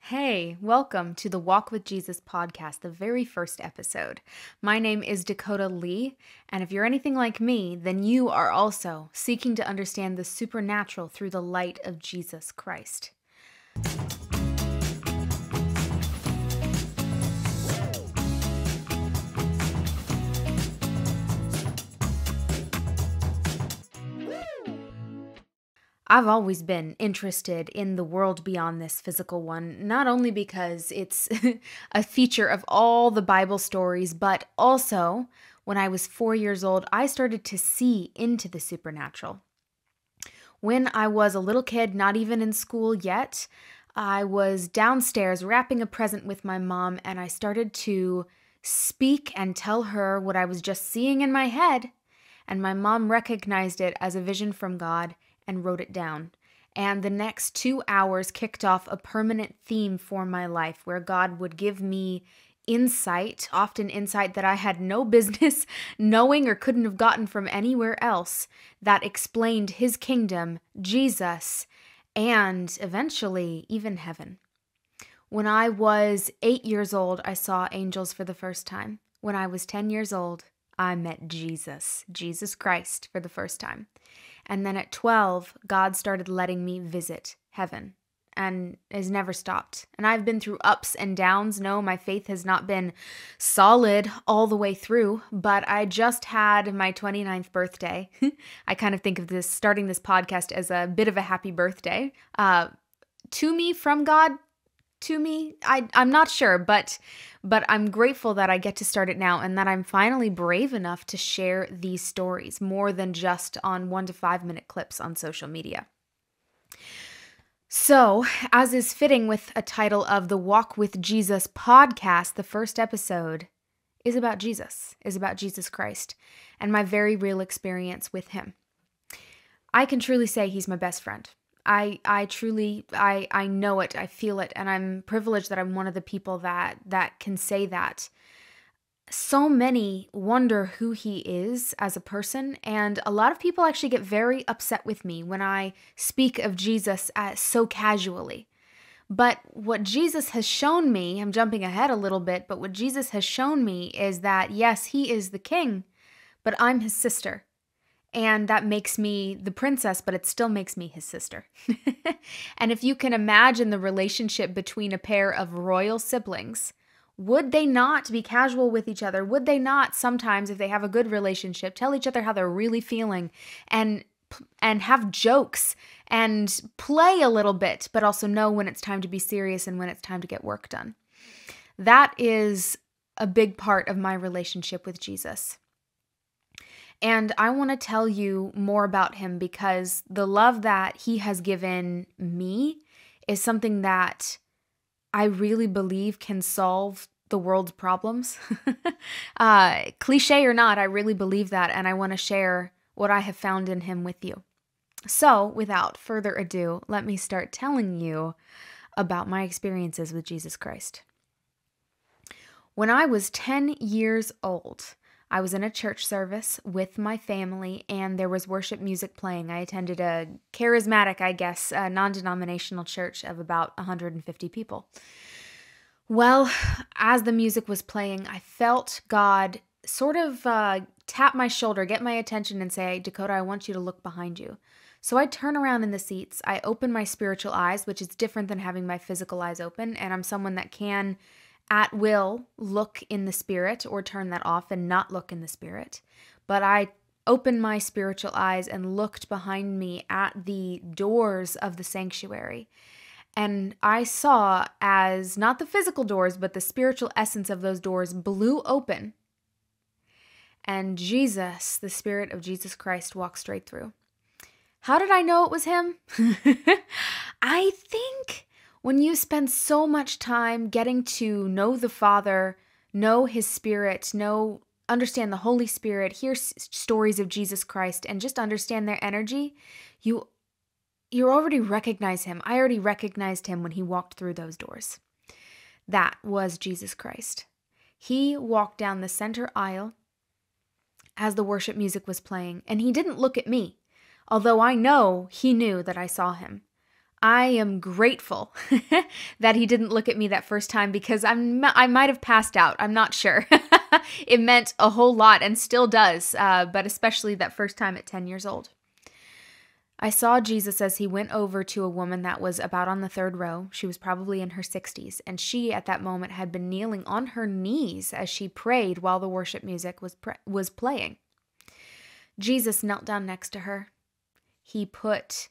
Hey, welcome to the Walk with Jesus podcast, the very first episode. My name is Dakota Lee, and if you're anything like me, then you are also seeking to understand the supernatural through the light of Jesus Christ. I've always been interested in the world beyond this physical one, not only because it's a feature of all the Bible stories, but also when I was 4 years old, I started to see into the supernatural. When I was a little kid, not even in school yet, I was downstairs wrapping a present with my mom, and I started to speak and tell her what I was just seeing in my head. And my mom recognized it as a vision from God and wrote it down. And the next 2 hours kicked off a permanent theme for my life where God would give me insight, often insight that I had no business knowing or couldn't have gotten from anywhere else, that explained his kingdom, Jesus, and eventually even heaven. When I was 8 years old, I saw angels for the first time. When I was 10 years old, I met Jesus Christ, for the first time. And then at 12, God started letting me visit heaven and has never stopped. And I've been through ups and downs. No, my faith has not been solid all the way through, but I just had my 29th birthday. I kind of think of this, starting this podcast, as a bit of a happy birthday. To me, from God, to me, I'm not sure, but I'm grateful that I get to start it now and that I'm finally brave enough to share these stories more than just on 1 to 5 minute clips on social media. So, as is fitting with a title of the Walk with Jesus podcast, the first episode is about Jesus Christ, and my very real experience with him. I can truly say he's my best friend. I truly know it, I feel it, and I'm privileged that I'm one of the people that can say that. So many wonder who he is as a person, and a lot of people actually get very upset with me when I speak of Jesus so casually. But what Jesus has shown me, I'm jumping ahead a little bit, but what Jesus has shown me is that, yes, he is the king, but I'm his sister. And that makes me the princess, but it still makes me his sister. And if you can imagine the relationship between a pair of royal siblings, would they not be casual with each other? Would they not sometimes, if they have a good relationship, tell each other how they're really feeling and have jokes and play a little bit, but also know when it's time to be serious and when it's time to get work done? That is a big part of my relationship with Jesus. And I want to tell you more about him because the love that he has given me is something that I really believe can solve the world's problems. Cliche or not, I really believe that, and I want to share what I have found in him with you. So, without further ado, let me start telling you about my experiences with Jesus Christ. When I was 10 years old, I was in a church service with my family, and there was worship music playing. I attended a charismatic, a non-denominational church of about 150 people. Well, as the music was playing, I felt God sort of tap my shoulder, get my attention, and say, "Dakota, I want you to look behind you." So I turn around in the seats. I open my spiritual eyes, which is different than having my physical eyes open, and I'm someone that can at will look in the spirit or turn that off and not look in the spirit. But I opened my spiritual eyes and looked behind me at the doors of the sanctuary. And I saw, as not the physical doors, but the spiritual essence of those doors blew open. And Jesus, the Spirit of Jesus Christ, walked straight through. How did I know it was him? I think when you spend so much time getting to know the Father, know his Spirit, understand the Holy Spirit, hear stories of Jesus Christ, and just understand their energy, you already recognize him. I already recognized him when he walked through those doors. That was Jesus Christ. He walked down the center aisle as the worship music was playing, and he didn't look at me, although I know he knew that I saw him. I am grateful that he didn't look at me that first time because I might have passed out. I'm not sure. It meant a whole lot and still does, but especially that first time at 10 years old. I saw Jesus as he went over to a woman that was about on the third row. She was probably in her 60s, and she at that moment had been kneeling on her knees as she prayed while the worship music was playing. Jesus knelt down next to her. He put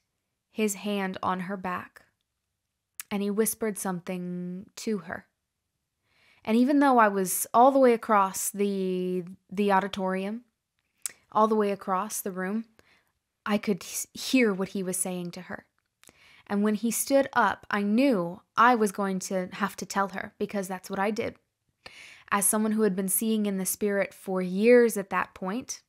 his hand on her back, and he whispered something to her. And even though I was all the way across the auditorium, all the way across the room, I could hear what he was saying to her. And when he stood up, I knew I was going to have to tell her, because that's what I did. As someone who had been seeing in the Spirit for years at that point,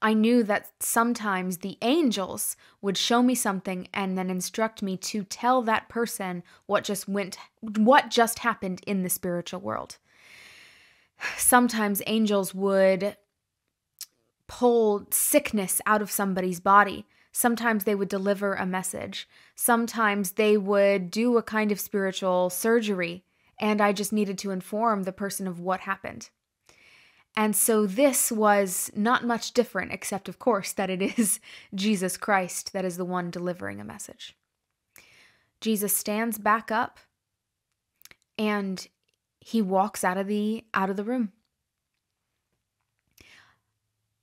I knew that sometimes the angels would show me something and then instruct me to tell that person what just happened in the spiritual world. Sometimes angels would pull sickness out of somebody's body. Sometimes they would deliver a message. Sometimes they would do a kind of spiritual surgery, and I just needed to inform the person of what happened. And so this was not much different, except, of course, that it is Jesus Christ that is the one delivering a message. Jesus stands back up, and he walks out of the room.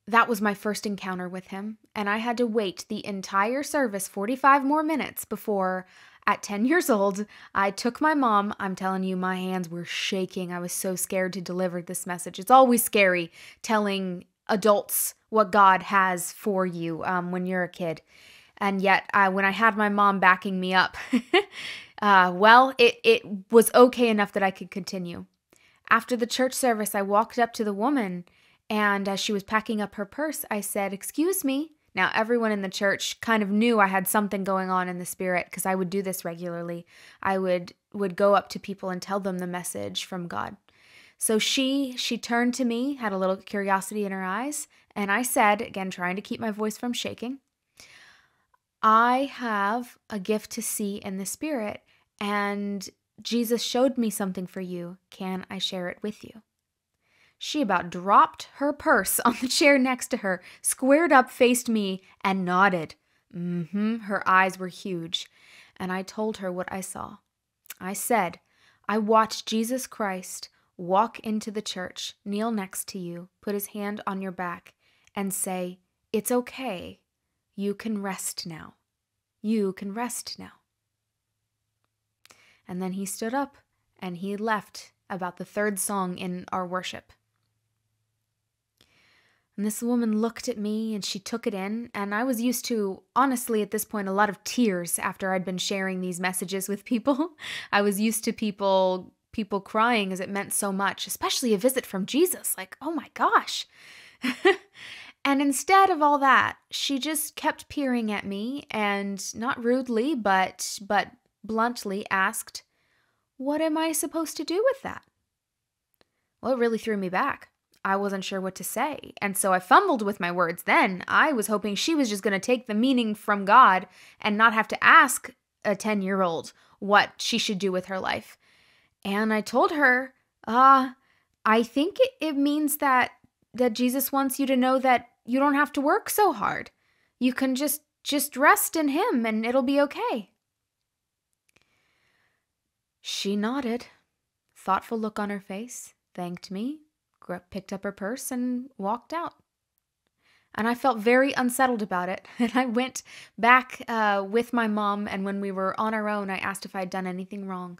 That was my first encounter with him, and I had to wait the entire service, 45 more minutes, before, at 10 years old, I took my mom. I'm telling you, my hands were shaking. I was so scared to deliver this message. It's always scary telling adults what God has for you when you're a kid. And yet, when I had my mom backing me up, it was okay enough that I could continue. After the church service, I walked up to the woman, and as she was packing up her purse, I said, "Excuse me." Now, everyone in the church kind of knew I had something going on in the Spirit, because I would do this regularly. I would go up to people and tell them the message from God. So she turned to me, had a little curiosity in her eyes, and I said, again, trying to keep my voice from shaking, "I have a gift to see in the Spirit, and Jesus showed me something for you. Can I share it with you?" She about dropped her purse on the chair next to her, squared up, faced me, and nodded. Her eyes were huge. And I told her what I saw. I said, "I watched Jesus Christ walk into the church, kneel next to you, put his hand on your back, and say, 'It's okay. You can rest now. You can rest now.'" And then he stood up, and he left about the third song in our worship. And this woman looked at me, and she took it in, and I was used to, honestly, at this point, a lot of tears after I'd been sharing these messages with people. I was used to people crying, as it meant so much, especially a visit from Jesus. Like, oh my gosh. And instead of all that, she just kept peering at me and, not rudely, but bluntly asked, "What am I supposed to do with that?" Well, it really threw me back. I wasn't sure what to say, and so I fumbled with my words then. I was hoping she was just going to take the meaning from God and not have to ask a 10-year-old what she should do with her life. And I told her, I think it means that Jesus wants you to know that you don't have to work so hard. You can just rest in him, and it'll be okay." She nodded, thoughtful look on her face, thanked me, picked up her purse, and walked out. And I felt very unsettled about it. And I went back with my mom, and when we were on our own, I asked if I had done anything wrong.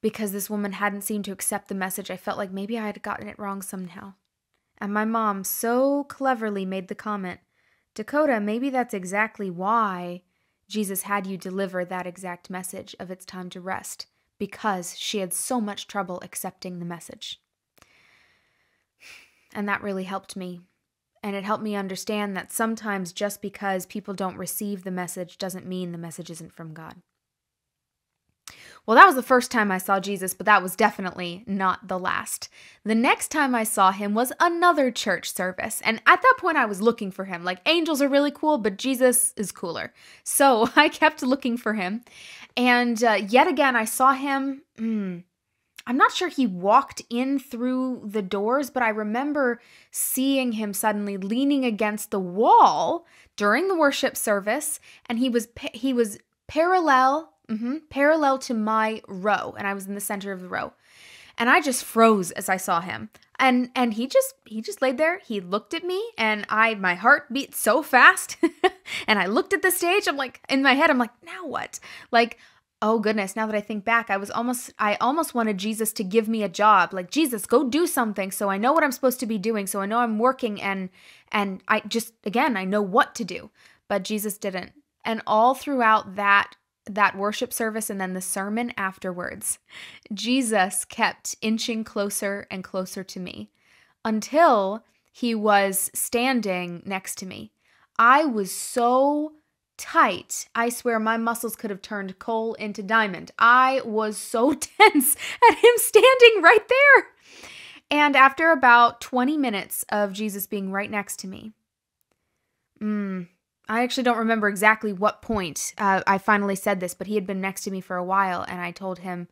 Because this woman hadn't seemed to accept the message, I felt like maybe I had gotten it wrong somehow. And my mom so cleverly made the comment, "Dakota, maybe that's exactly why Jesus had you deliver that exact message of it's time to rest, because she had so much trouble accepting the message." And that really helped me. And it helped me understand that sometimes just because people don't receive the message doesn't mean the message isn't from God. Well, that was the first time I saw Jesus, but that was definitely not the last. The next time I saw him was another church service. And at that point, I was looking for him. Like, angels are really cool, but Jesus is cooler. So I kept looking for him. And yet again, I saw him. I'm not sure he walked in through the doors, but I remember seeing him suddenly leaning against the wall during the worship service, and he was parallel to my row, and I was in the center of the row. And I just froze as I saw him. And he just laid there. He looked at me, and my heart beat so fast. And I looked at the stage. I'm like, in my head, I'm like, now what? Like, oh goodness, now that I think back, I almost wanted Jesus to give me a job. Like, Jesus, go do something so I know what I'm supposed to be doing, so I know I'm working, and I just, again, I know what to do. But Jesus didn't. And all throughout that worship service and then the sermon afterwards, Jesus kept inching closer and closer to me until he was standing next to me. I was so tight. I swear my muscles could have turned coal into diamond. I was so tense at him standing right there. And after about 20 minutes of Jesus being right next to me, I actually don't remember exactly what point I finally said this, but he had been next to me for a while, and I told him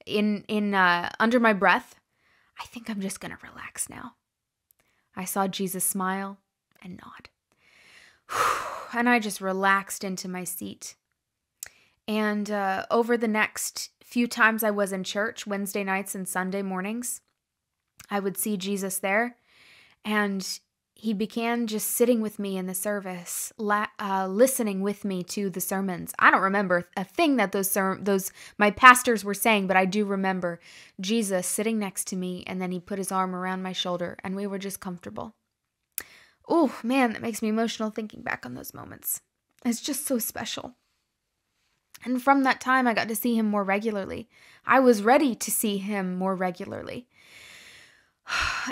under my breath, I think I'm just going to relax now. I saw Jesus smile and nod. And I just relaxed into my seat. And over the next few times I was in church, Wednesday nights and Sunday mornings, I would see Jesus there. And he began just sitting with me in the service, listening with me to the sermons. I don't remember a thing that those my pastors were saying, but I do remember Jesus sitting next to me, and then he put his arm around my shoulder, and we were just comfortable. Oh, man, that makes me emotional thinking back on those moments. It's just so special. And from that time, I got to see him more regularly. I was ready to see him more regularly.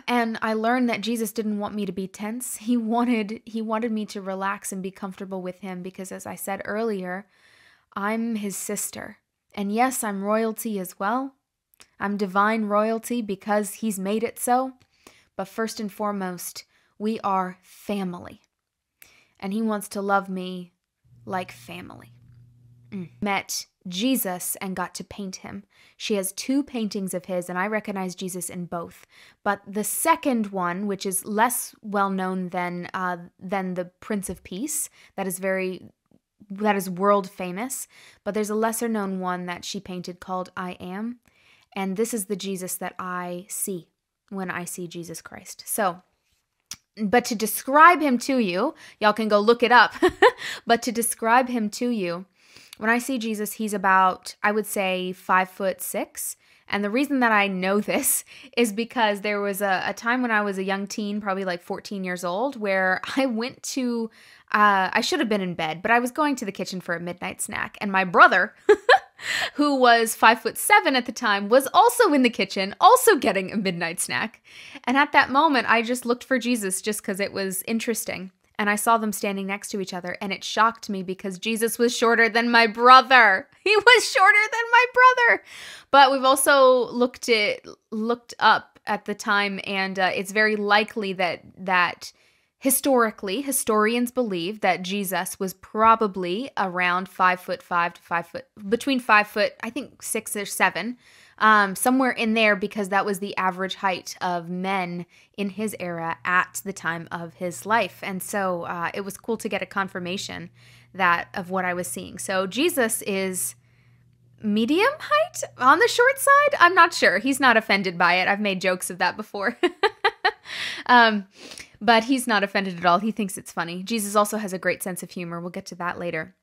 And I learned that Jesus didn't want me to be tense. He wanted me to relax and be comfortable with him because, as I said earlier, I'm his sister. And yes, I'm royalty as well. I'm divine royalty because he's made it so. But first and foremost, we are family, and he wants to love me like family. Met Jesus and got to paint him. She has 2 paintings of his, and I recognize Jesus in both. But the second one, which is less well known than the Prince of Peace, that is world famous. But there's a lesser known one that she painted called I Am, and this is the Jesus that I see when I see Jesus Christ. So. But to describe him to you, y'all can go look it up, but to describe him to you, when I see Jesus, he's about, I would say, 5'6". And the reason that I know this is because there was a time when I was a young teen, probably like 14 years old, where I went to, I should have been in bed, but I was going to the kitchen for a midnight snack. And my brother, who was 5'7" at the time, was also in the kitchen, also getting a midnight snack. And at that moment, I just looked for Jesus just because it was interesting. And I saw them standing next to each other, and it shocked me because Jesus was shorter than my brother. He was shorter than my brother. But we've also looked up at the time, and it's very likely that historically, historians believe that Jesus was probably around 5'5" to between 5 foot, I think 6 or 7, somewhere in there, because that was the average height of men in his era at the time of his life. And so it was cool to get a confirmation of what I was seeing. So Jesus is medium height on the short side. I'm not sure. He's not offended by it. I've made jokes of that before. But he's not offended at all. He thinks it's funny. Jesus also has a great sense of humor. We'll get to that later.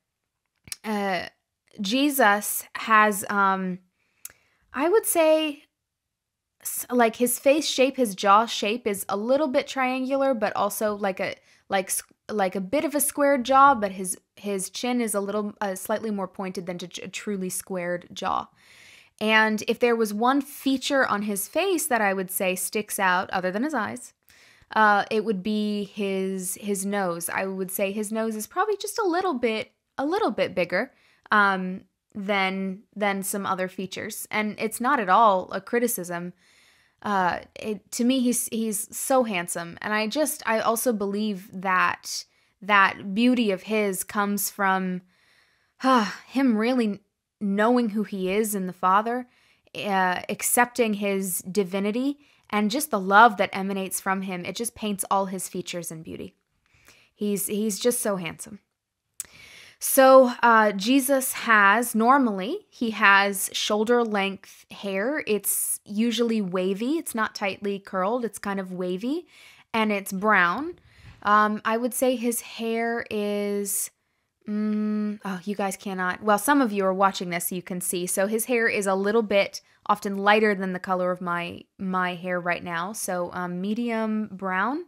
Jesus has, I would say, like his face shape, his jaw shape is a little bit triangular, but also like a bit of a squared jaw. But his chin is a little slightly more pointed than a truly squared jaw. And if there was one feature on his face that I would say sticks out, other than his eyes, it would be his nose. I would say his nose is probably just a little bit bigger. than some other features. And it's not at all a criticism. To me, he's so handsome. And I also believe that that beauty of his comes from him really knowing who he is in the Father, accepting his divinity, and just the love that emanates from him. It just paints all his features in beauty. He's just so handsome. So Jesus normally he has shoulder length hair. It's usually wavy. It's not tightly curled. It's kind of wavy, and it's brown. I would say his hair is, you guys cannot, well, some of you are watching this so you can see. So his hair is a little bit often lighter than the color of my hair right now. So medium brown.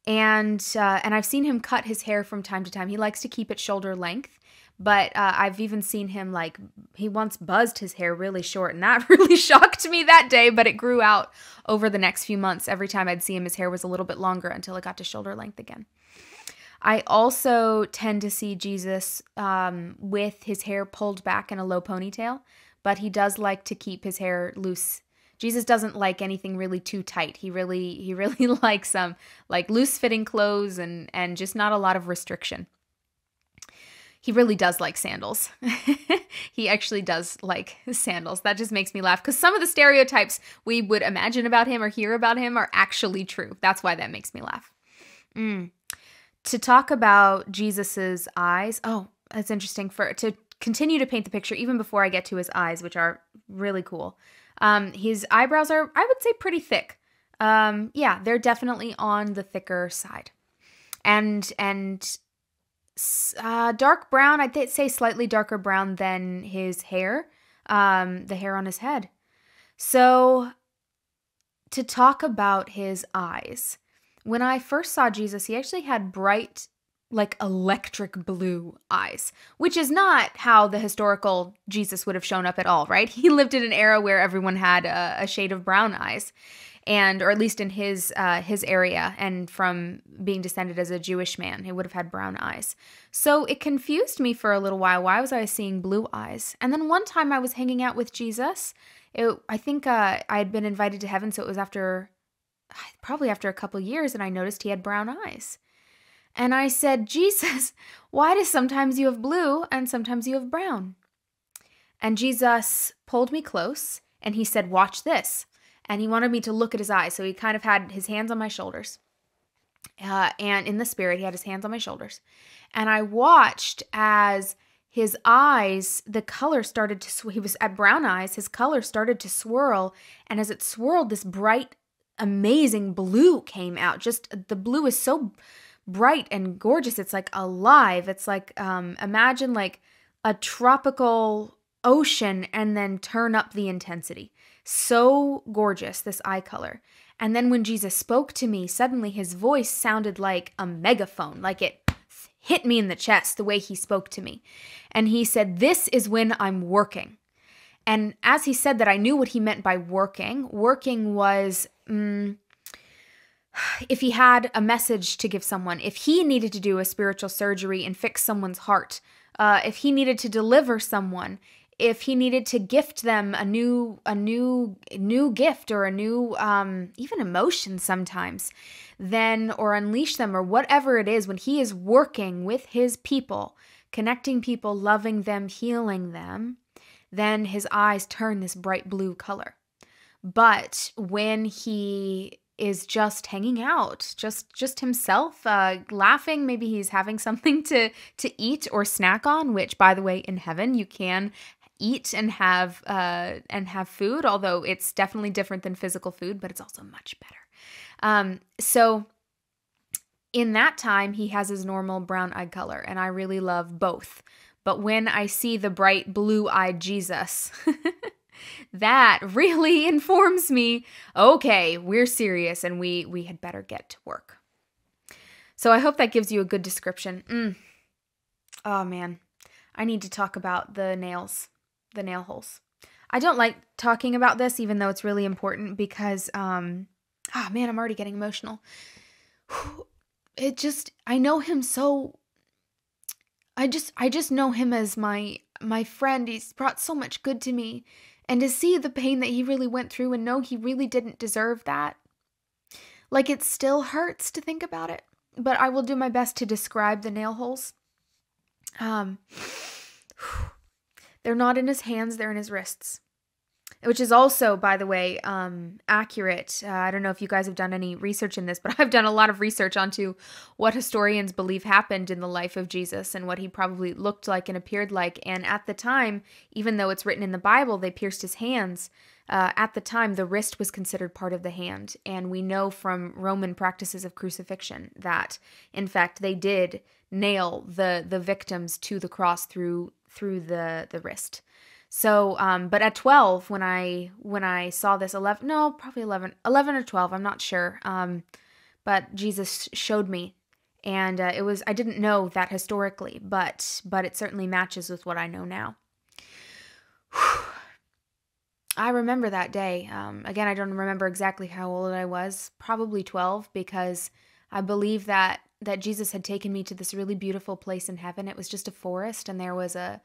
And I've seen him cut his hair from time to time. He likes to keep it shoulder length, but I've even seen him, like, he once buzzed his hair really short, and that really shocked me that day, but it grew out over the next few months. Every time I'd see him, his hair was a little bit longer until it got to shoulder length again. I also tend to see Jesus with his hair pulled back in a low ponytail, but he does like to keep his hair loose. Jesus doesn't like anything really too tight. He really likes like loose fitting clothes and just not a lot of restriction. He really does like sandals. He actually does like sandals. That just makes me laugh because some of the stereotypes we would imagine about him or hear about him are actually true. That's why that makes me laugh. To talk about Jesus's eyes. Oh, that's interesting. To continue to paint the picture even before I get to his eyes, which are really cool. His eyebrows are, I would say, pretty thick. Yeah, they're definitely on the thicker side. And dark brown, I'd say slightly darker brown than his hair, the hair on his head. So to talk about his eyes, when I first saw Jesus, he actually had bright, like electric blue eyes, which is not how the historical Jesus would have shown up at all, right? He lived in an era where everyone had a shade of brown eyes, or at least in his area, and from being descended as a Jewish man, he would have had brown eyes. So it confused me for a little while. Why was I seeing blue eyes? And then one time I was hanging out with Jesus. I think I had been invited to heaven, so it was probably after a couple years, and I noticed he had brown eyes. And I said, Jesus, why do sometimes you have blue and sometimes you have brown? And Jesus pulled me close and he said, watch this. And he wanted me to look at his eyes. So he kind of had his hands on my shoulders. And in the spirit, he had his hands on my shoulders. And I watched as his eyes, the color started to, he was at brown eyes, his color started to swirl. And as it swirled, this bright, amazing blue came out. Just the blue is so bright and gorgeous. It's like alive. It's like, imagine like a tropical ocean and then turn up the intensity. So gorgeous, this eye color. And then when Jesus spoke to me, suddenly his voice sounded like a megaphone, like it hit me in the chest the way he spoke to me. And he said, this is when I'm working. And as he said that, I knew what he meant by working. Working was, if he had a message to give someone, if he needed to do a spiritual surgery and fix someone's heart, if he needed to deliver someone, if he needed to gift them a new gift or a new even emotion sometimes, then, or unleash them, or whatever it is, when he is working with his people, connecting people, loving them, healing them, then his eyes turn this bright blue color. But when he is just hanging out, just himself, laughing, maybe he's having something to eat or snack on, which, by the way, in heaven you can eat and have food, although it's definitely different than physical food, but it's also much better. So in that time, he has his normal brown eye color, and I really love both. But when I see the bright blue-eyed Jesus, that really informs me, okay, we're serious and we had better get to work. So I hope that gives you a good description. Oh man, I need to talk about the nails, the nail holes. I don't like talking about this, even though it's really important, because, man, I'm already getting emotional. I know him so, I just know him as my my friend, he's brought so much good to me. And to see the pain that he really went through and know he really didn't deserve that, like it still hurts to think about it. But I will do my best to describe the nail holes. Um, they're not in his hands, they're in his wrists. Which is also, by the way, accurate. I don't know if you guys have done any research in this, but I've done a lot of research onto what historians believe happened in the life of Jesus and what he probably looked like and appeared like. And at the time, even though it's written in the Bible, they pierced his hands. At the time, the wrist was considered part of the hand. And we know from Roman practices of crucifixion that, in fact, they did nail the victims to the cross through the wrist. So, but at 12, when I saw this, 11 or 12, I'm not sure. But Jesus showed me, and I didn't know that historically, but it certainly matches with what I know now. I remember that day. Again, I don't remember exactly how old I was, probably 12, because I believe that Jesus had taken me to this really beautiful place in heaven. It was just a forest, and there was a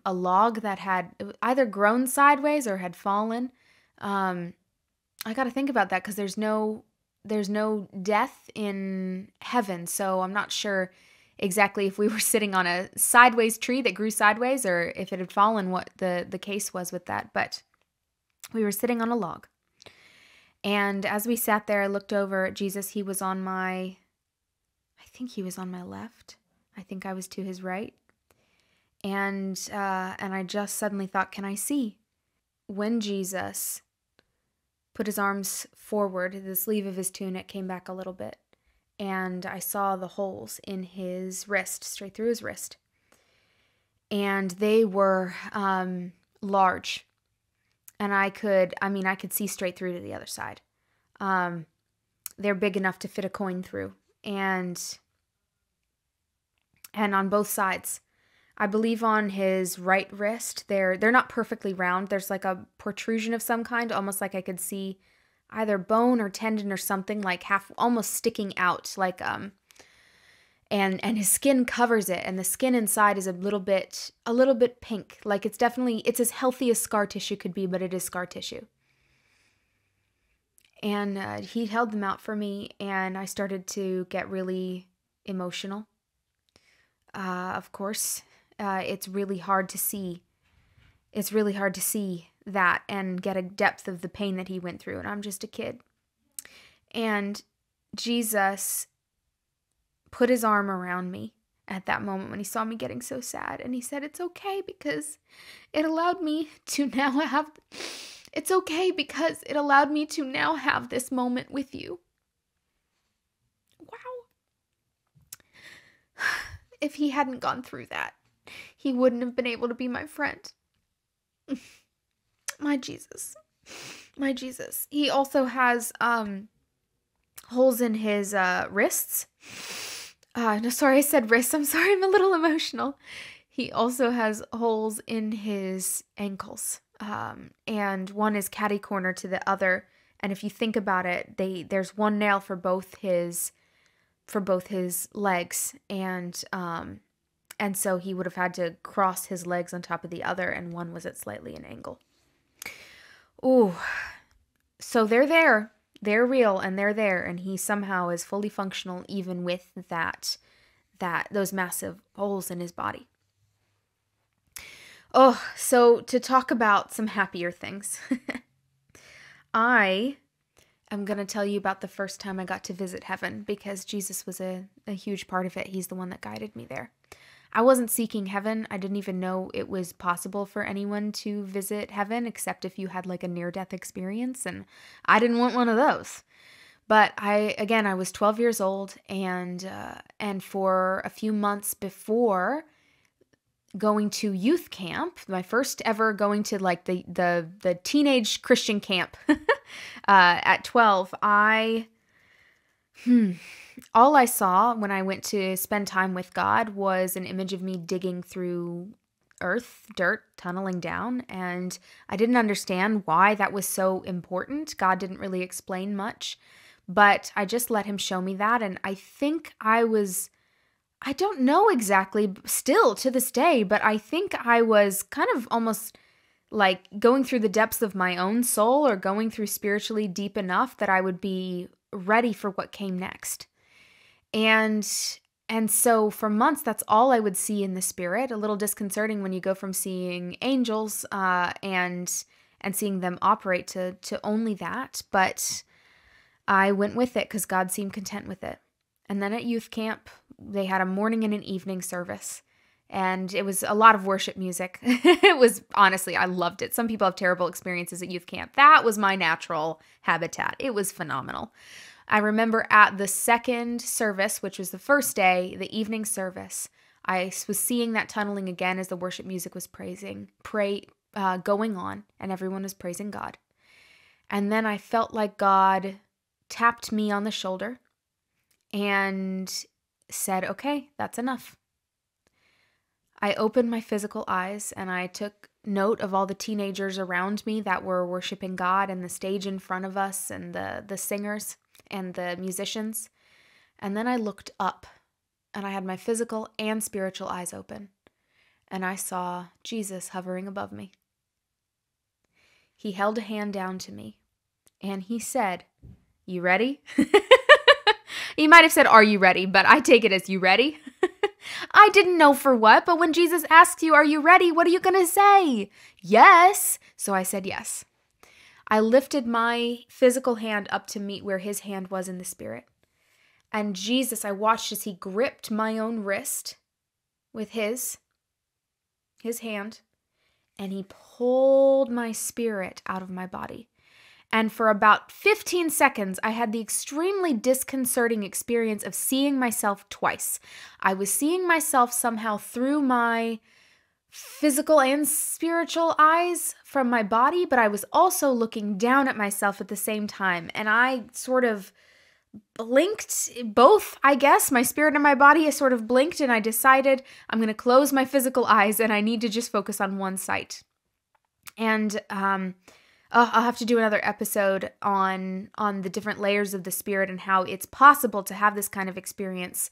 log that had either grown sideways or had fallen. I got to think about that because there's no death in heaven, so I'm not sure exactly if we were sitting on a sideways tree that grew sideways or if it had fallen, what the case was with that. But we were sitting on a log. And as we sat there, I looked over at Jesus. I think he was on my left. I think I was to his right. And I just suddenly thought, can I see? When Jesus put his arms forward, the sleeve of his tunic came back a little bit, and I saw the holes in his wrist, straight through his wrist. And they were large, and I could see straight through to the other side. They're big enough to fit a coin through, and on both sides. I believe on his right wrist, they're not perfectly round. There's like a protrusion of some kind, almost like I could see either bone or tendon or something, like half, almost sticking out, like and his skin covers it, and the skin inside is a little bit pink. Like it's as healthy as scar tissue could be, but it is scar tissue. And he held them out for me, and I started to get really emotional. Of course. It's really hard to see. It's really hard to see that and get a depth of the pain that he went through. And I'm just a kid. And Jesus put his arm around me at that moment when he saw me getting so sad. And he said, it's okay because it allowed me to now have this moment with you. Wow. If he hadn't gone through that, he wouldn't have been able to be my friend. My Jesus. My Jesus. He also has holes in his wrists. No, sorry, I said wrists. I'm sorry, I'm a little emotional. He also has holes in his ankles. And one is catty corner to the other. And if you think about it, there's one nail for both his legs, and so he would have had to cross his legs on top of the other, and one was at slightly an angle. Ooh. So they're there. They're real, and they're there, and he somehow is fully functional even with those massive holes in his body. Oh, so to talk about some happier things. I'm going to tell you about the first time I got to visit heaven, because Jesus was a huge part of it. He's the one that guided me there. I wasn't seeking heaven. I didn't even know it was possible for anyone to visit heaven, except if you had like a near-death experience, and I didn't want one of those. But I was 12 years old, and for a few months before going to youth camp, my first ever going to like the teenage Christian camp at 12, all I saw when I went to spend time with God was an image of me digging through earth, dirt, tunneling down, and I didn't understand why that was so important. God didn't really explain much, but I just let him show me that, and I think I was I don't know exactly still to this day, but I think I was kind of almost like going through the depths of my own soul or going through spiritually deep enough that I would be ready for what came next. And so for months, that's all I would see in the spirit. A little disconcerting when you go from seeing angels and seeing them operate to only that. But I went with it because God seemed content with it. And then at youth camp, they had a morning and an evening service. And it was a lot of worship music. It was, honestly, I loved it. Some people have terrible experiences at youth camp. That was my natural habitat. It was phenomenal. I remember at the second service, which was the first day, the evening service, I was seeing that tunneling again as the worship music was going on, and everyone was praising God. And then I felt like God tapped me on the shoulder and said, okay, that's enough. I opened my physical eyes and I took note of all the teenagers around me that were worshiping God and the stage in front of us and the singers and the musicians. And then I looked up and I had my physical and spiritual eyes open. And I saw Jesus hovering above me. He held a hand down to me and he said, "You ready?" He might have said, "Are you ready?" But I take it as, "You ready?" I didn't know for what, but when Jesus asks you, "Are you ready?" What are you going to say? Yes. So I said yes. I lifted my physical hand up to meet where his hand was in the spirit. And Jesus, I watched as he gripped my own wrist with his hand, and he pulled my spirit out of my body. And for about 15 seconds, I had the extremely disconcerting experience of seeing myself twice. I was seeing myself somehow through my physical and spiritual eyes from my body, but I was also looking down at myself at the same time. And I sort of blinked both, I guess. My spirit and my body sort of blinked, and I decided I'm going to close my physical eyes and I need to just focus on one sight. And I'll have to do another episode on the different layers of the spirit and how it's possible to have this kind of experience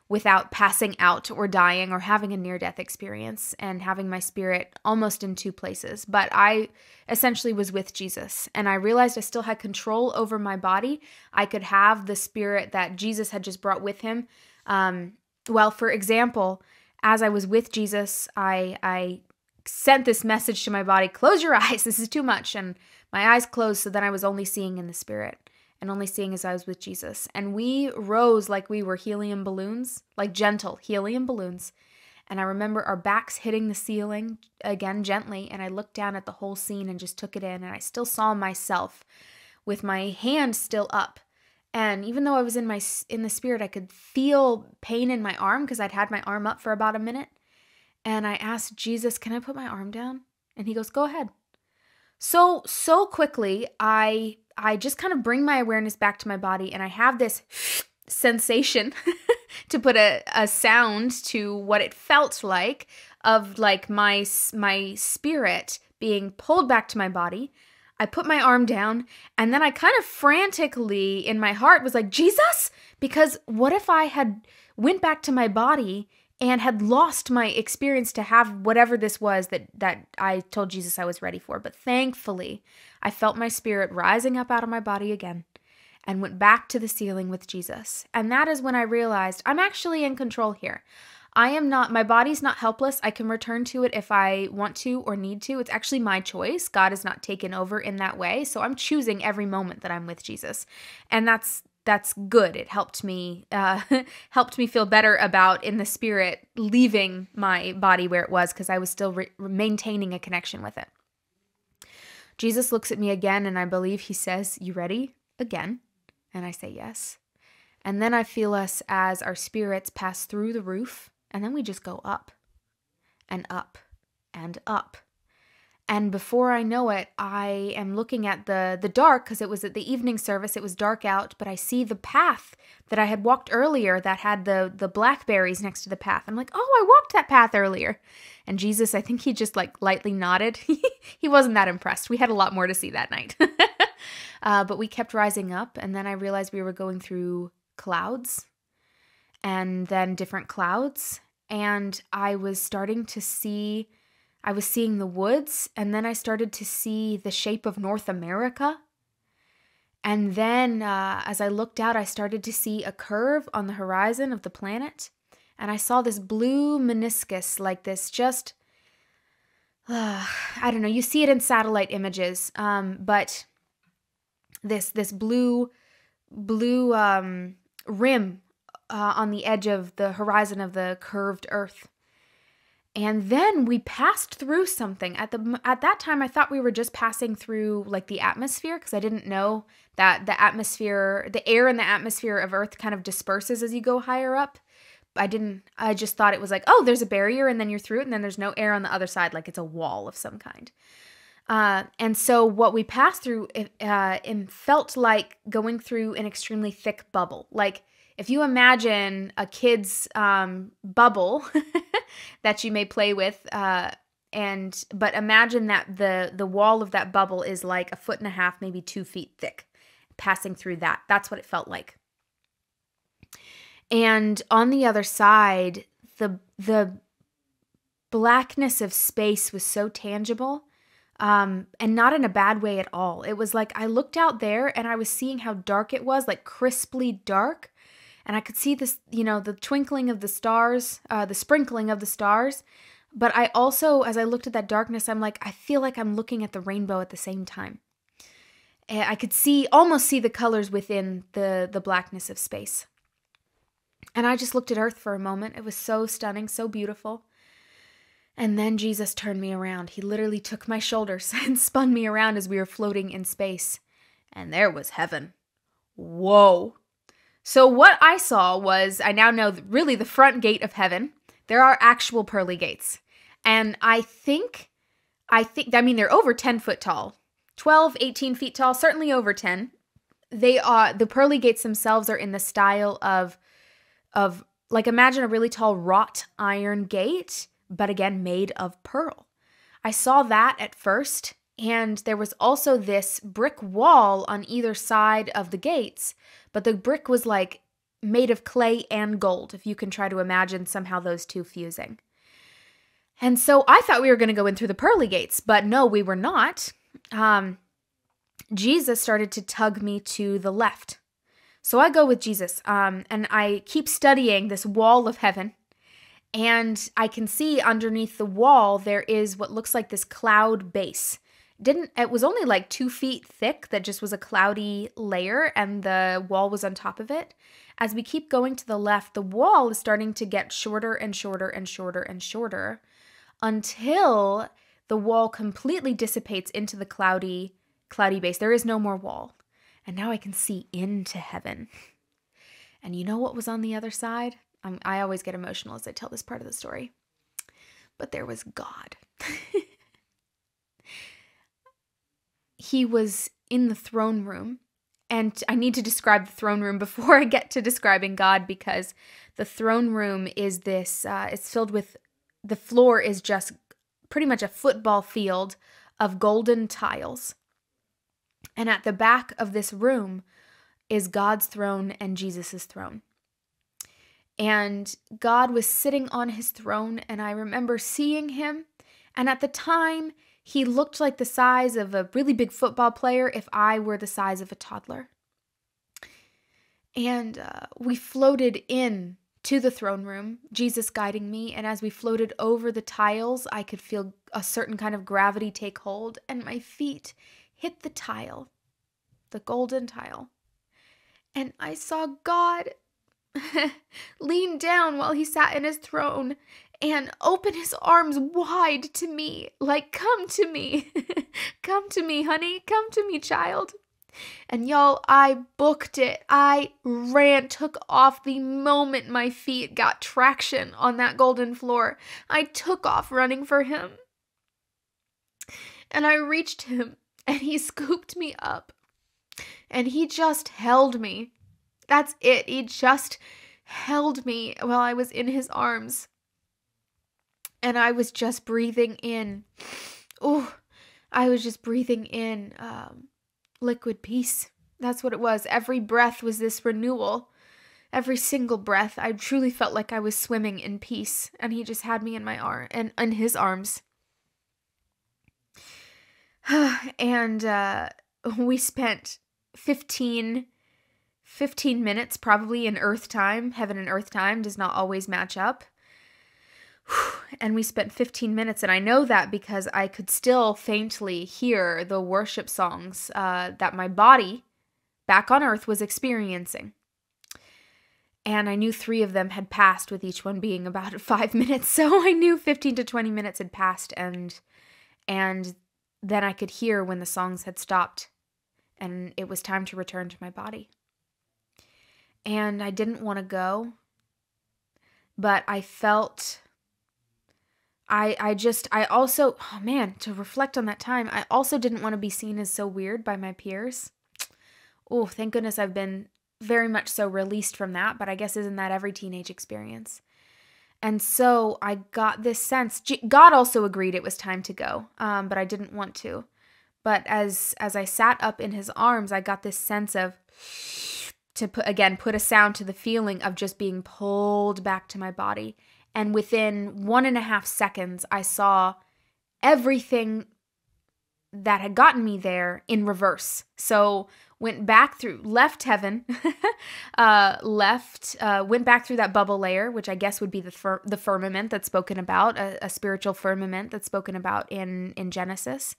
without passing out or dying or having a near-death experience and having my spirit almost in two places. But I essentially was with Jesus, and I realized I still had control over my body. I could have the spirit that Jesus had just brought with him. Well, for example, as I was with Jesus, I sent this message to my body, "Close your eyes, this is too much." And my eyes closed, so then I was only seeing in the spirit and only seeing as I was with Jesus. And we rose like we were helium balloons, like gentle helium balloons. And I remember our backs hitting the ceiling again gently, and I looked down at the whole scene and just took it in, and I still saw myself with my hand still up. And even though I was in the spirit, I could feel pain in my arm because I'd had my arm up for about a minute. And I asked Jesus, "Can I put my arm down?" And he goes, "Go ahead." So quickly, I just kind of bring my awareness back to my body, and I have this sensation to put a sound to what it felt like of like my spirit being pulled back to my body. I put my arm down, and then I kind of frantically in my heart was like, "Jesus," because what if I had went back to my body and had lost my experience to have whatever this was that I told Jesus I was ready for. But thankfully, I felt my spirit rising up out of my body again and went back to the ceiling with Jesus. And that is when I realized I'm actually in control here. My body's not helpless. I can return to it if I want to or need to. It's actually my choice. God is not taken over in that way. So I'm choosing every moment that I'm with Jesus. And that's good. It helped me feel better about in the spirit leaving my body where it was, because I was still maintaining a connection with it. Jesus looks at me again, and I believe he says, "You ready?" again. And I say yes. And then I feel us as our spirits pass through the roof, and then we just go up and up and up. And before I know it, I am looking at the dark, because it was at the evening service. It was dark out, but I see the path that I had walked earlier that had the blackberries next to the path. I'm like, "Oh, I walked that path earlier." And Jesus, I think he just like lightly nodded. He wasn't that impressed. We had a lot more to see that night. But we kept rising up, and then I realized we were going through clouds. and then different clouds. And I was seeing the woods, and then I started to see the shape of North America. And then as I looked out, I started to see a curve on the horizon of the planet. And I saw this blue meniscus, like this just, I don't know, you see it in satellite images, but this blue rim on the edge of the horizon of the curved earth. And then we passed through something. At that time, I thought we were just passing through like the atmosphere, because I didn't know that the air in the atmosphere of Earth kind of disperses as you go higher up. I just thought it was like, oh, there's a barrier and then you're through it and then there's no air on the other side, like it's a wall of some kind. And so what we passed through, it felt like going through an extremely thick bubble. Like if you imagine a kid's bubble that you may play with, but imagine that the wall of that bubble is like 1.5 feet, maybe 2 feet thick, passing through that. That's what it felt like. And on the other side, the blackness of space was so tangible, and not in a bad way at all. It was like I looked out there and I was seeing how dark it was, like crisply dark. And I could see this, the twinkling of the stars, the sprinkling of the stars. But I also, as I looked at that darkness, I'm like, I feel like I'm looking at the rainbow at the same time. And I could almost see the colors within the blackness of space. And I just looked at Earth for a moment. It was so stunning, so beautiful. And then Jesus turned me around. He literally took my shoulders and spun me around as we were floating in space. And there was heaven. Whoa. So what I saw was, I now know really the front gate of heaven. There are actual pearly gates. And I mean, they're over 10 foot tall, 12, 18 feet tall, certainly over 10. The pearly gates themselves are in the style of like, imagine a really tall wrought iron gate, but again, made of pearl. I saw that at first, and there was also this brick wall on either side of the gates, but the brick was like made of clay and gold, if you can try to imagine somehow those two fusing. And so I thought we were going to go in through the pearly gates, but no, we were not. Jesus started to tug me to the left. So I go with Jesus, and I keep studying this wall of heaven, and I can see underneath the wall there is what looks like this cloud base. It was only like 2 feet thick, that just was a cloudy layer, and the wall was on top of it. As we keep going to the left, the wall is starting to get shorter and shorter and shorter and shorter until the wall completely dissipates into the cloudy base. There is no more wall. And now I can see into heaven. And you know what was on the other side? I always get emotional as I tell this part of the story. But there was God. He was in the throne room. And I need to describe the throne room before I get to describing God, because the throne room is this, it's filled with, the floor is just pretty much a football field of golden tiles. And at the back of this room is God's throne and Jesus's throne. And God was sitting on his throne, and I remember seeing him. And at the time, he looked like the size of a really big football player if I were the size of a toddler. And we floated in to the throne room, Jesus guiding me. And as we floated over the tiles, I could feel a certain kind of gravity take hold, and my feet hit the tile, the golden tile. And I saw God lean down while he sat in his throne and open his arms wide to me, like, come to me. Come to me, honey. Come to me, child. And y'all, I booked it. I ran, took off the moment my feet got traction on that golden floor. I took off running for him. And I reached him, and he scooped me up. And he just held me. That's it. He just held me while I was in his arms. And I was just breathing in. I was just breathing in liquid peace. That's what it was. Every breath was this renewal. Every single breath, I truly felt like I was swimming in peace, and he just had me in my arm and in his arms. And we spent 15 minutes probably in earth time. Heaven and earth time does not always match up. And we spent 15 minutes, and I know that because I could still faintly hear the worship songs that my body back on earth was experiencing. And I knew 3 of them had passed, with each one being about 5 minutes. So I knew 15 to 20 minutes had passed, and then I could hear when the songs had stopped, and it was time to return to my body. And I didn't want to go, but I felt, I also, oh man, to reflect on that time, I also didn't want to be seen as so weird by my peers. Oh, thank goodness I've been very much so released from that, but I guess isn't that every teenage experience? And so I got this sense, God also agreed it was time to go, but I didn't want to. But as I sat up in his arms, I got this sense of, to put a sound to the feeling of just being pulled back to my body. And within 1.5 seconds, I saw everything that had gotten me there in reverse. So went back through, left heaven, went back through that bubble layer, which I guess would be the firmament that's spoken about, a spiritual firmament that's spoken about in Genesis,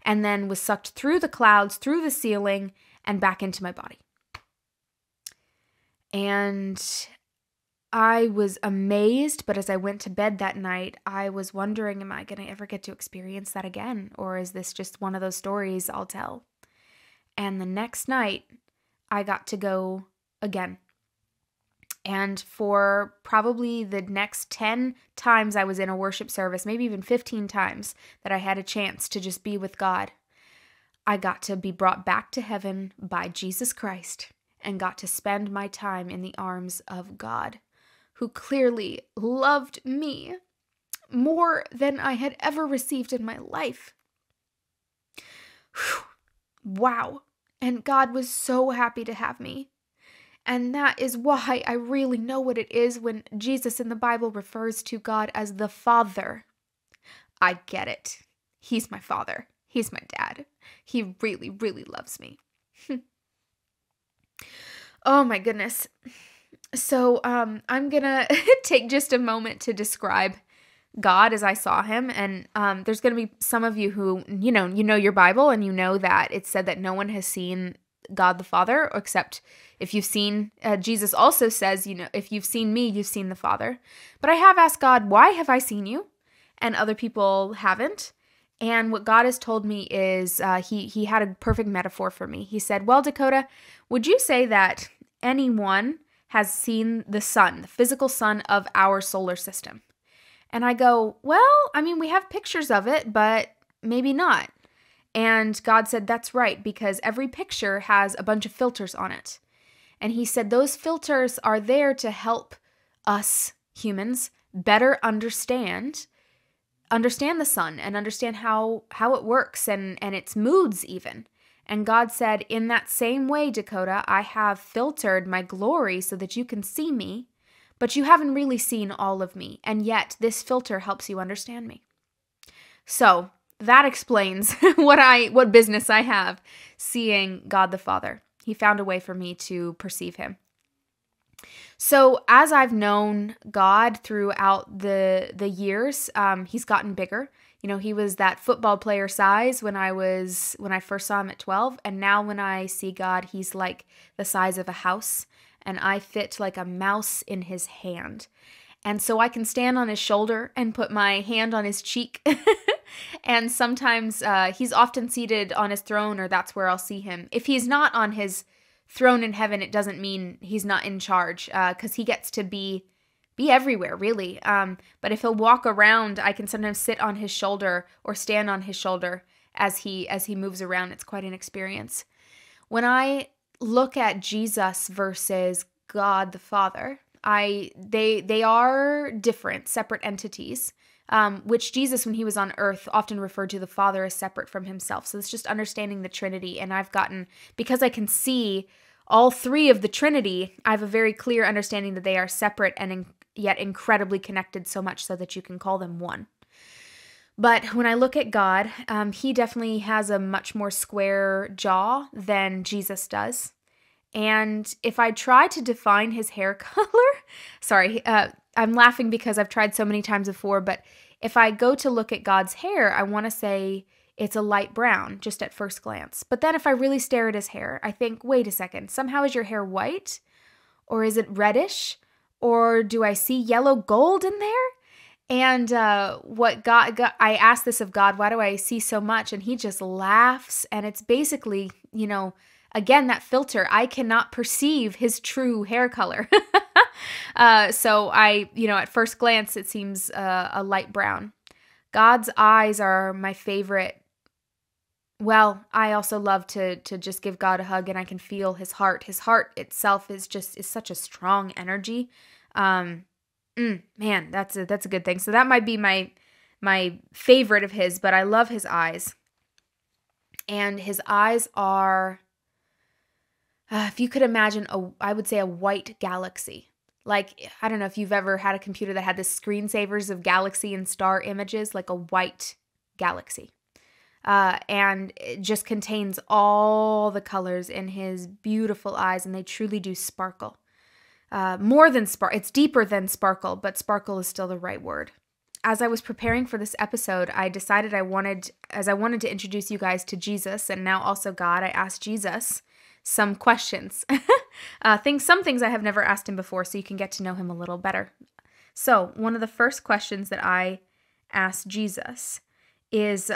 and then was sucked through the clouds, through the ceiling, and back into my body. And I was amazed, but as I went to bed that night, I was wondering, am I going to ever get to experience that again? Or is this just one of those stories I'll tell? And the next night, I got to go again. And for probably the next 10 times I was in a worship service, maybe even 15 times that I had a chance to just be with God, I got to be brought back to heaven by Jesus Christ and got to spend my time in the arms of God, who clearly loved me more than I had ever received in my life. Whew. Wow. And God was so happy to have me. And that is why I really know what it is when Jesus in the Bible refers to God as the Father. I get it. He's my father. He's my dad. He really, really loves me. Oh my goodness. So I'm gonna take just a moment to describe God as I saw him. And there's gonna be some of you who, you know your Bible, and you know that it said that no one has seen God the Father, except if you've seen, Jesus also says, if you've seen me, you've seen the Father. But I have asked God, why have I seen you? And other people haven't. And what God has told me is, he had a perfect metaphor for me. He said, well, Dakota, would you say that anyone has seen the sun, the physical sun of our solar system? And I go, well, I mean, we have pictures of it, but maybe not. And God said, that's right, because every picture has a bunch of filters on it. And he said, those filters are there to help us humans better understand the sun and understand how it works and its moods even. And God said, in that same way, Dakota, I have filtered my glory so that you can see me, but you haven't really seen all of me. And yet this filter helps you understand me. So that explains what business I have seeing God the Father. He found a way for me to perceive him. So as I've known God throughout the years, he's gotten bigger. He was that football player size when I first saw him at 12, and now when I see God, he's like the size of a house, and I fit like a mouse in his hand. And so I can stand on his shoulder and put my hand on his cheek. And sometimes he's often seated on his throne, or that's where I'll see him. If he's not on his throne in heaven, it doesn't mean he's not in charge, because he gets to be everywhere, really. But if he'll walk around, I can sometimes sit on his shoulder or stand on his shoulder as he moves around. It's quite an experience. When I look at Jesus versus God the Father, they are different, separate entities. Which Jesus, when he was on earth, often referred to the Father as separate from himself. So it's just understanding the Trinity. And I've gotten, because I can see all three of the Trinity, I have a very clear understanding that they are separate and yet incredibly connected, so much so that you can call them one. But when I look at God, he definitely has a much more square jaw than Jesus does. And if I try to define his hair color, sorry, I'm laughing because I've tried so many times before, but if I go to look at God's hair, I want to say it's a light brown just at first glance. But then if I really stare at his hair, I think, wait a second, somehow is your hair white? Or is it reddish? Or do I see yellow gold in there? And I asked this of God, why do I see so much? And he just laughs. And it's basically, again, that filter. I cannot perceive his true hair color. So at first glance, it seems a light brown. God's eyes are my favorite. Well, I also love to just give God a hug, and I can feel his heart. His heart itself is such a strong energy. Man, that's a good thing. So that might be my favorite of his, but I love his eyes. And his eyes are, if you could imagine, I would say a white galaxy. Like, I don't know if you've ever had a computer that had the screensavers of galaxy and star images, like a white galaxy. And it just contains all the colors in his beautiful eyes, and they truly do sparkle. More than sparkle, it's deeper than sparkle, but sparkle is still the right word. As I was preparing for this episode, I decided I wanted to introduce you guys to Jesus and now also God, I asked Jesus some questions. Some things I have never asked him before, so you can get to know him a little better. So one of the first questions that I asked Jesus is,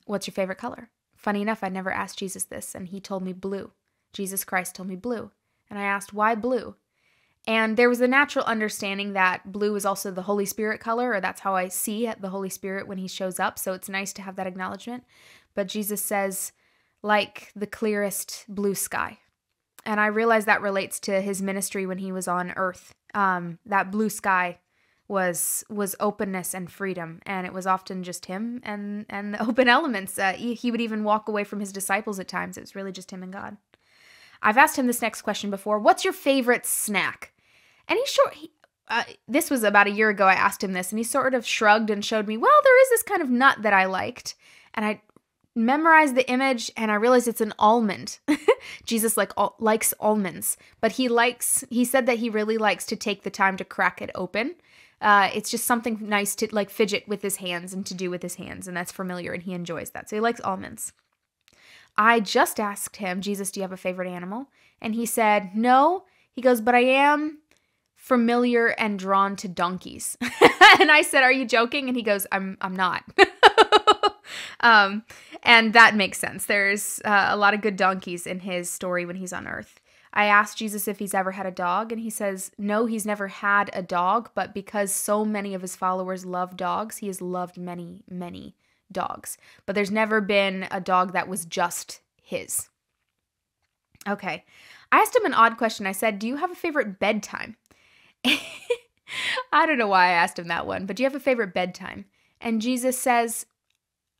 what's your favorite color? Funny enough, I never asked Jesus this, and he told me blue. Jesus Christ told me blue. And I asked, why blue? And there was a natural understanding that blue is also the Holy Spirit color, or that's how I see the Holy Spirit when he shows up, so it's nice to have that acknowledgement. But Jesus says, like the clearest blue sky. And I realize that relates to his ministry when he was on earth. That blue sky was openness and freedom, and it was often just him and the open elements. He would even walk away from his disciples at times. It was really just him and God. I've asked him this next question before. What's your favorite snack? And this was about a year ago I asked him this, and he sort of shrugged and showed me, well, there is this kind of nut that I liked. And I memorized the image, and I realized it's an almond. Jesus likes almonds, but he said that he really likes to take the time to crack it open. It's just something nice to like fidget with his hands and to do with his hands, and that's familiar, and he enjoys that. So he likes almonds. I just asked him, Jesus, do you have a favorite animal? And he said, no. He goes, but I am familiar and drawn to donkeys. And I said, are you joking? And he goes, I'm not. And that makes sense. There's a lot of good donkeys in his story when he's on earth. I asked Jesus if he's ever had a dog, and he says, no, he's never had a dog, but because so many of his followers love dogs, he has loved many, many dogs. But there's never been a dog that was just his. Okay. I asked him an odd question. I said, do you have a favorite bedtime? I don't know why I asked him that one, but do you have a favorite bedtime? And Jesus says,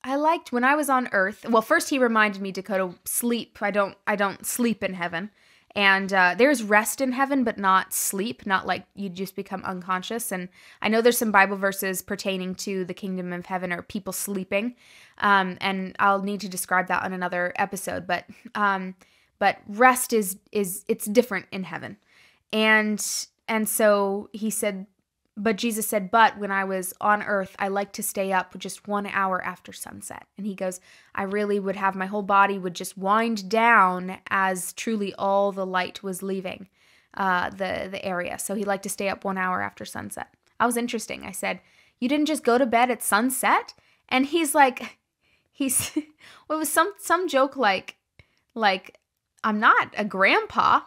I liked when I was on earth. Well, first he reminded me to go to sleep. I don't sleep in heaven. And there's rest in heaven, but not sleep, not like you just become unconscious. And I know there's some Bible verses pertaining to the kingdom of heaven or people sleeping. And I'll need to describe that on another episode. But rest is it's different in heaven. And so he said, but Jesus said, but when I was on earth, I like to stay up just 1 hour after sunset. And he goes, I really would have my whole body would just wind down as truly all the light was leaving the area. So he liked to stay up 1 hour after sunset. I was interesting. I said, you didn't just go to bed at sunset? And he's like, well, it was some joke like, I'm not a grandpa.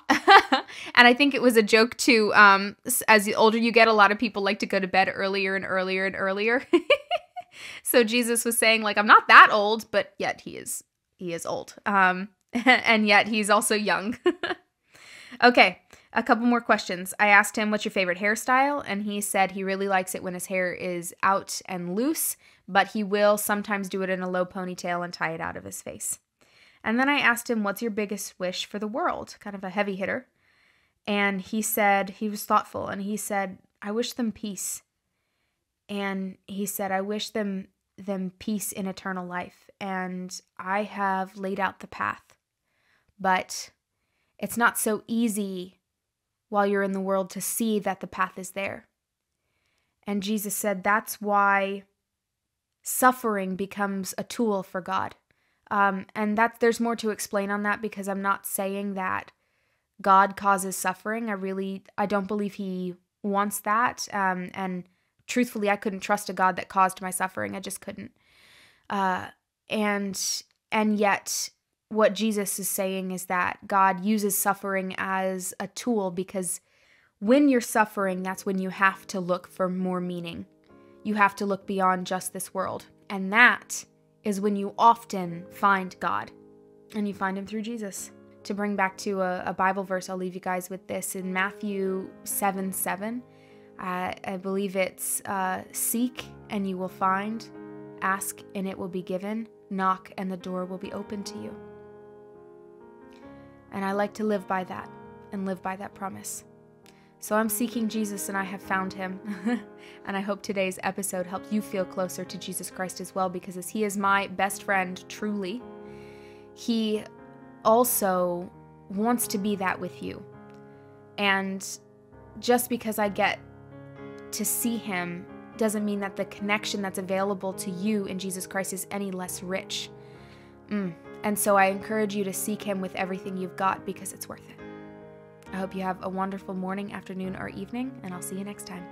And I think it was a joke too. As the older you get, a lot of people like to go to bed earlier and earlier and earlier. So Jesus was saying like, I'm not that old, but yet he is old. And yet he's also young. Okay. A couple more questions. I asked him, what's your favorite hairstyle? And he said he really likes it when his hair is out and loose, but he will sometimes do it in a low ponytail and tie it out of his face. And then I asked him, what's your biggest wish for the world? Kind of a heavy hitter. And he said, he was thoughtful, and he said, I wish them peace. And he said, I wish them peace in eternal life. And I have laid out the path. But it's not so easy while you're in the world to see that the path is there. And Jesus said that's why suffering becomes a tool for God. And there's more to explain on that, because I'm not saying that God causes suffering. I don't believe he wants that. And truthfully, I couldn't trust a God that caused my suffering. I just couldn't. And yet what Jesus is saying is that God uses suffering as a tool, because when you're suffering, that's when you have to look for more meaning. You have to look beyond just this world. And that is when you often find God. And you find him through Jesus. To bring back to a Bible verse, I'll leave you guys with this in Matthew 7:7. I believe it's seek and you will find, ask and it will be given, knock and the door will be open to you. And I like to live by that and live by that promise. So I'm seeking Jesus and I have found him. And I hope today's episode helped you feel closer to Jesus Christ as well, because as he is my best friend, truly, he also wants to be that with you. And just because I get to see him doesn't mean that the connection that's available to you in Jesus Christ is any less rich. And so I encourage you to seek him with everything you've got, because it's worth it. I hope you have a wonderful morning, afternoon, or evening, and I'll see you next time.